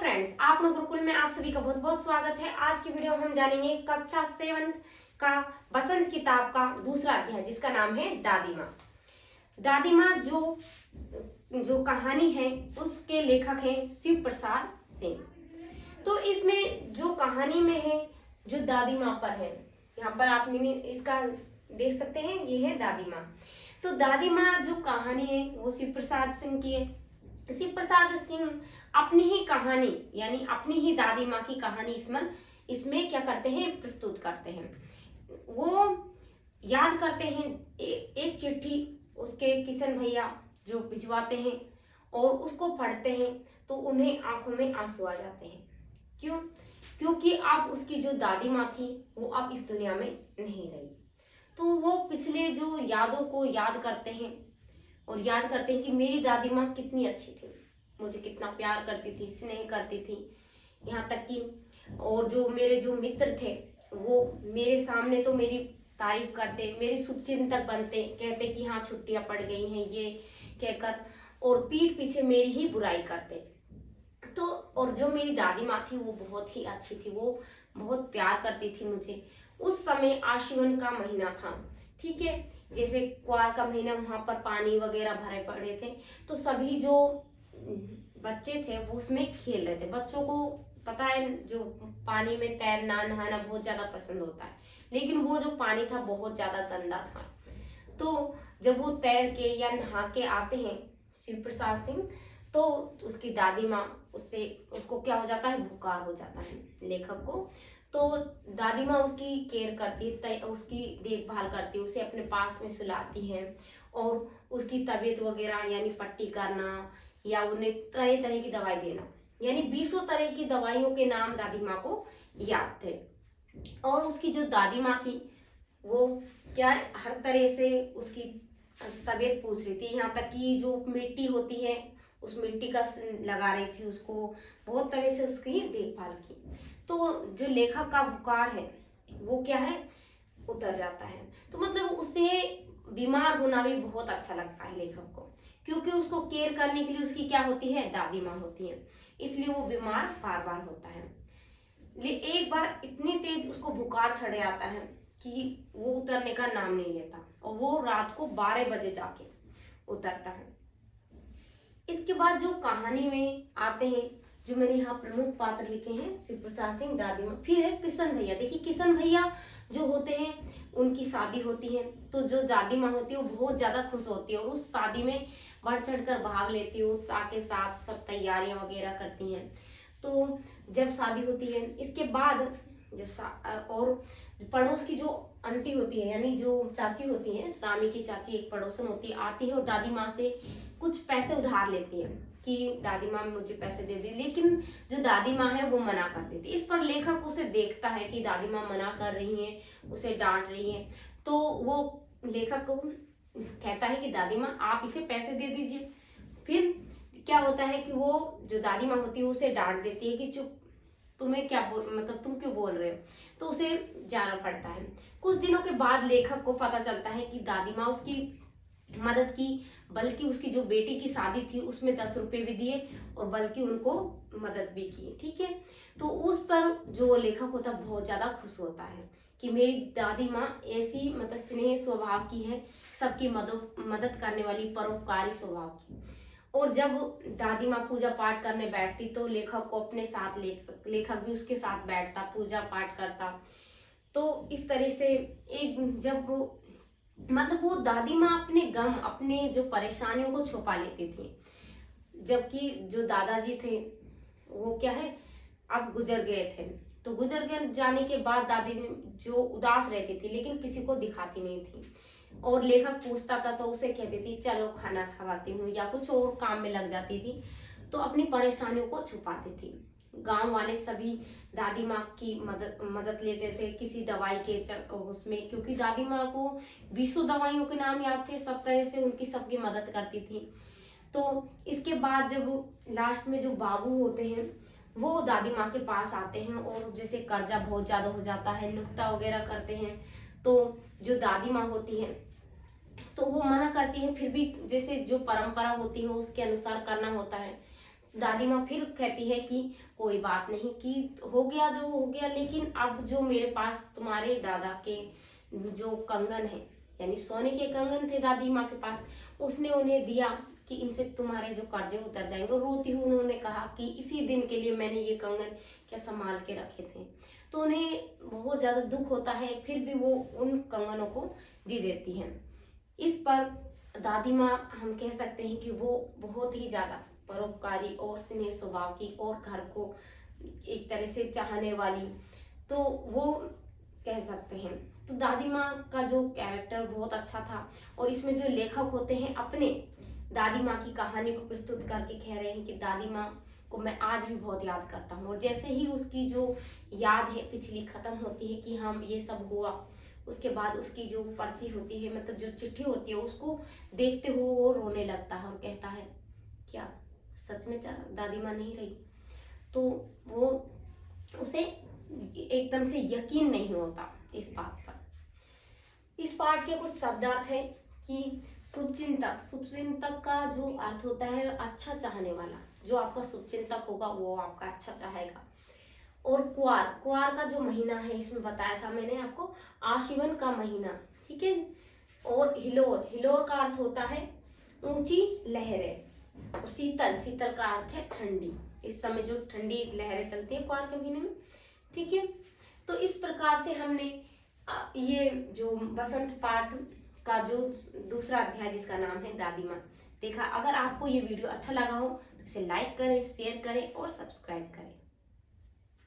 Friends, आप लोग गुरुकुल में आप सभी का बहुत बहुत स्वागत है। आज की वीडियो में हम जानेंगे कक्षा 7 का बसंत किताब का दूसरा अध्याय जिसका नाम है दादी माँ। दादी माँ जो जो कहानी है उसके लेखक हैं शिव प्रसाद सिंह। तो इसमें जो कहानी में है जो दादी माँ पर है, यहाँ पर आप इसका देख सकते हैं, ये है दादी माँ। तो दादी माँ जो कहानी है वो शिव प्रसाद सिंह की है। शिव प्रसाद सिंह अपनी ही कहानी यानी अपनी ही दादी माँ की कहानी इसमें क्या करते हैं, प्रस्तुत करते हैं। वो याद करते हैं एक चिट्ठी उसके किशन भैया जो भिजवाते हैं और उसको पढ़ते हैं तो उन्हें आंखों में आंसू आ जाते हैं। क्यों? क्योंकि अब उसकी जो दादी माँ थी वो अब इस दुनिया में नहीं रही। तो वो पिछले जो यादों को याद करते हैं और याद करते हैं कि मेरी दादी माँ कितनी अच्छी थी, मुझे कितना प्यार करती थी, स्नेह करती थी। यहाँ तक कि और जो मेरे जो मित्र थे वो मेरे सामने तो मेरी तारीफ करते, मेरे शुभचिंतक बनते, कहते कि हाँ छुट्टियां पड़ गई हैं ये कहकर, और पीठ पीछे मेरी ही बुराई करते। तो और जो मेरी दादी माँ थी वो बहुत ही अच्छी थी, वो बहुत प्यार करती थी मुझे। उस समय आश्विन का महीना था, ठीक है, जैसे कुआर का महीना, वहां पर पानी वगैरह भरे पड़े थे। तो सभी जो बच्चे थे वो उसमें खेल रहे थे। बच्चों को पता है जो पानी में तैरना नहाना बहुत ज्यादा पसंद होता है, लेकिन वो जो पानी था बहुत ज्यादा गंदा था। तो जब वो तैर के या नहा के आते हैं शिव प्रसाद सिंह, तो उसकी दादी माँ उसको क्या हो जाता है, बुखार हो जाता है लेखक को। तो दादी माँ उसकी केयर करती है, उसकी देखभाल करती है, उसे अपने पास में सुलाती है और उसकी तबीयत वगैरह यानी पट्टी करना या उन्हें तरह तरह की दवाई देना, यानी 20 तरह की दवाइयों के नाम दादी माँ को याद थे। और उसकी जो दादी माँ थी वो क्या है, हर तरह से उसकी तबीयत पूछ रही थी। यहाँ तक कि जो मिट्टी होती है उस मिट्टी का लगा रही थी उसको, बहुत तरह से उसकी देखभाल की। तो जो लेखक का बुखार है वो क्या है, उतर जाता है। तो मतलब उसे बीमार होना भी बहुत अच्छा लगता है लेखक को, क्योंकि उसको केयर करने के लिए उसकी क्या होती है, दादी माँ होती है, इसलिए वो बीमार बार बार होता है। एक बार इतनी तेज उसको बुखार चढ़ आता है कि वो उतरने का नाम नहीं लेता और वो रात को 12 बजे जाके उतरता है। इसके बाद जो कहानी में आते हैं, जो मैंने यहाँ प्रमुख पात्र लिखे हैं, शिव प्रसाद सिंह, दादी माँ, फिर है किशन भैया। देखिए किशन भैया जो होते हैं उनकी शादी होती है, तो जो दादी माँ होती है वो बहुत ज्यादा खुश होती है और उस शादी में बढ़ चढ़ कर भाग लेती है, उत्साह के साथ सब तैयारियां वगैरह करती हैं। तो जब शादी होती है, इसके बाद और पड़ोस की जो आंटी होती है यानी जो चाची होती है, रामी की चाची एक पड़ोसन होती है, आती है और दादी माँ से कुछ पैसे उधार लेती है कि दादी माँ मुझे पैसे दे दी, लेकिन जो दादी माँ है वो मना कर देती है। इस पर लेखक उसे देखता है कि दादी माँ मना कर रही है, उसे डांट रही है। तो वो लेखक को कहता है कि दादी माँ आप इसे पैसे दे दीजिए। फिर क्या होता है कि वो जो दादी माँ होती है उसे डांट देती है कि चुप, तुम्हें क्या मतलब तुम क्यों बोल रहे हो। तो उसे जाना पड़ता है। कुछ दिनों के बाद लेखक को पता चलता है कि दादी माँ उसकी मदद की, बल्कि उसकी जो बेटी की शादी थी उसमें 10 रुपए भी दिए और बल्कि उनको मदद भी की, ठीक है। तो उस पर जो लेखक होता है बहुत ज्यादा खुश होता है कि मेरी दादी माँ ऐसी मतलब स्नेह स्वभाव की है, सबकी मदद करने वाली, परोपकारी स्वभाव की। और जब दादी माँ पूजा पाठ करने बैठती तो लेखक को अपने साथ लेखक भी उसके साथ बैठता, पूजा पाठ करता। तो इस तरह से एक जब मतलब वो दादी माँ अपने गम, अपने जो परेशानियों को छुपा लेती थी, जबकि जो दादाजी थे वो क्या है, अब गुजर गए थे। तो गुजर गए जाने के बाद दादी जो उदास रहती थी लेकिन किसी को दिखाती नहीं थी, और लेखक पूछता था तो उसे कहती थी चलो खाना खवाती हूँ या कुछ और काम में लग जाती थी, तो अपनी परेशानियों को छुपाती थी। गांव वाले सभी दादी माँ की मदद लेते थे किसी दवाई के उसमें, क्योंकि दादी माँ को 20 दवाइयों के नाम याद थे, सब तरह से उनकी सबकी मदद करती थी। तो इसके बाद जब लास्ट में जो बाबू होते हैं वो दादी माँ के पास आते हैं और जैसे कर्जा बहुत ज्यादा हो जाता है, नुक्ता वगैरह करते हैं, तो जो दादी माँ होती है तो वो मना करती है, फिर भी जैसे जो परंपरा होती है उसके अनुसार करना होता है। दादी माँ फिर कहती है कि कोई बात नहीं, कि हो गया जो हो गया, लेकिन अब जो मेरे पास तुम्हारे दादा के जो कंगन है, यानी सोने के कंगन थे दादी माँ के पास, उसने उन्हें दिया कि इनसे तुम्हारे जो कर्जे उतर जाएंगे। और रोती हुई उन्होंने कहा कि इसी दिन के लिए मैंने ये कंगन क्या संभाल के रखे थे। तो उन्हें बहुत ज्यादा दुख होता है, फिर भी वो उन कंगनों को दे देती हैं। इस पर दादी माँ, हम कह सकते हैं कि वो बहुत ही ज्यादा परोपकारी और स्नेह स्वभाव की और घर को एक तरह से चाहने वाली, तो वो कह सकते हैं। तो दादी माँ का जो कैरेक्टर बहुत अच्छा था, और इसमें जो लेखक होते हैं अपने दादी माँ की कहानी को प्रस्तुत करके कह रहे हैं कि दादी माँ को मैं आज भी बहुत याद करता हूँ। और जैसे ही उसकी जो याद है पिछली खत्म होती है कि हम ये सब हुआ, उसके बाद उसकी जो पर्ची होती है, मतलब जो चिट्ठी होती है, उसको देखते हुए वो रोने लगता है और कहता है क्या सच में दादी माँ नहीं रही। तो वो उसे एकदम से यकीन नहीं होता इस बात पर। इस पाठ के कुछ शब्दार्थ है कि शुभचिंतक, शुभचिंतक का जो अर्थ होता है अच्छा चाहने वाला, जो आपका शुभचिंतक होगा वो आपका अच्छा चाहेगा। और कुआर, कुआर का जो महीना है इसमें बताया था मैंने आपको, आशीवन का महीना, ठीक है। और हिलोर, हिलोर का अर्थ होता है ऊंची लहरें। और शीतल, शीतल का अर्थ है ठंडी, इस समय जो ठंडी लहरें चलती है कुआर के महीने में, ठीक है। तो इस प्रकार से हमने ये जो बसंत पाठ का जो दूसरा अध्याय जिसका नाम है दादी माँ देखा। अगर आपको ये वीडियो अच्छा लगा हो तो इसे लाइक करें, शेयर करें और सब्सक्राइब करें।